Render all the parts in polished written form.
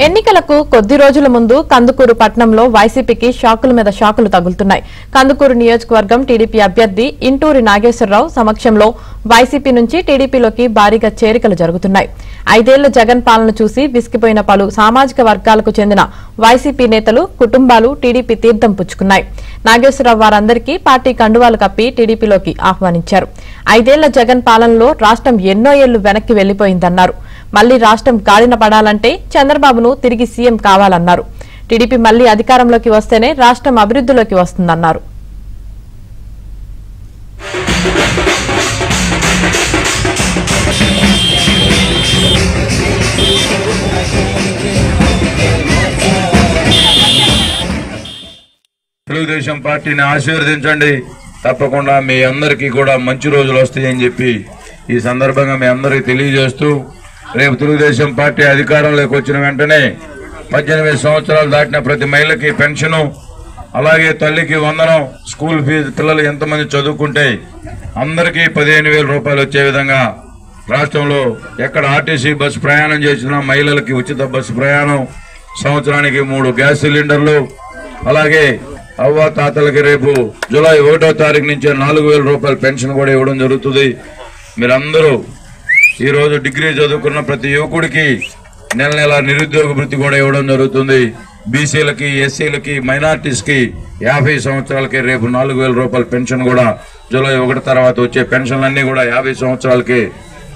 ఎన్నికలకు కొద్ది రోజుల ముందు కందుకూరు పట్టణంలో వైసీపీకి షాకుల మీద షాకులు తగులుతున్నాయి. కందుకూరు నియోజకవర్గం టీడీపీ అభ్యర్థి ఇంటూరి నాగేశ్వరరావు సమక్షంలో వైసీపీ నుంచి టీడీపీలోకి భారీగా చేరికలు జరుగుతున్నాయి. 5 ఏళ్ల జగన్ పాలన చూసి విసిగిపోయిన పలు సామాజిక వర్గాలకు చెందిన వైసీపీ నేతలు, కుటుంబాలు టీడీపీ తీర్థం పుచ్చుకున్నాయి. నాగేశ్వరరావు వారందరికీ పార్టీ కండువాలు కప్పి టీడీపీలోకి ఆహ్వానించారు. 5 ఏళ్ల జగన్ పాలనలో రాష్ట్రం ఎన్నో ఏళ్లు వెనక్కి వెళ్లిపోయిందన్నారు. మళ్లీ రాష్ట్రం గాడిన పడాలంటే చంద్రబాబును తిరిగి సీఎం కావాలన్నారు. టీడీపీ మళ్లీ అధికారంలోకి వస్తేనే రాష్ట్రం అభివృద్ధిలోకి వస్తుందన్నారు. తెలుగుదేశం పార్టీని ఆశీర్వదించండి. తప్పకుండా మీ అందరికీ కూడా మంచి రోజులు వస్తాయని చెప్పి ఈ సందర్భంగా మీ అందరికీ తెలియజేస్తూ, రేపు తెలుగుదేశం పార్టీ అధికారంలోకి వచ్చిన వెంటనే 18 సంవత్సరాలు దాటిన ప్రతి మహిళకి పెన్షను, అలాగే తల్లికి వందనం, స్కూల్ ఫీజు, పిల్లలు ఎంతమంది చదువుకుంటే అందరికీ 15,000 రూపాయలు వచ్చే విధంగా రాష్ట్రంలో ఎక్కడ ఆర్టీసీ బస్సు ప్రయాణం చేసిన మహిళలకి ఉచిత బస్సు ప్రయాణం, సంవత్సరానికి 3 గ్యాస్ సిలిండర్లు, అలాగే అవ్వ తాతలకి రేపు జూలై 1వ తారీఖు నుంచి 4,000 రూపాయల పెన్షన్ కూడా ఇవ్వడం జరుగుతుంది. మీరందరూ ఈరోజు డిగ్రీ చదువుకున్న ప్రతి యువకుడికి నెల నెల నిరుద్యోగ వృత్తి కూడా ఇవ్వడం జరుగుతుంది. బీసీలకి, ఎస్సీలకి, మైనార్టీస్ కి 50 సంవత్సరాలకి రేపు 4,000 రూపాయల పెన్షన్ కూడా జూలై 1 తర్వాత వచ్చే పెన్షన్లన్నీ కూడా 50 సంవత్సరాలకి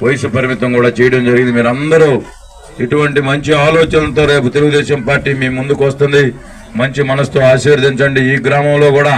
వయసు పరిమితం కూడా చేయడం జరిగింది. మీరందరూ ఇటువంటి మంచి ఆలోచనలతో రేపు తెలుగుదేశం పార్టీ మీ ముందుకు వస్తుంది. మంచి మనసుతో ఆశీర్వదించండి. ఈ గ్రామంలో కూడా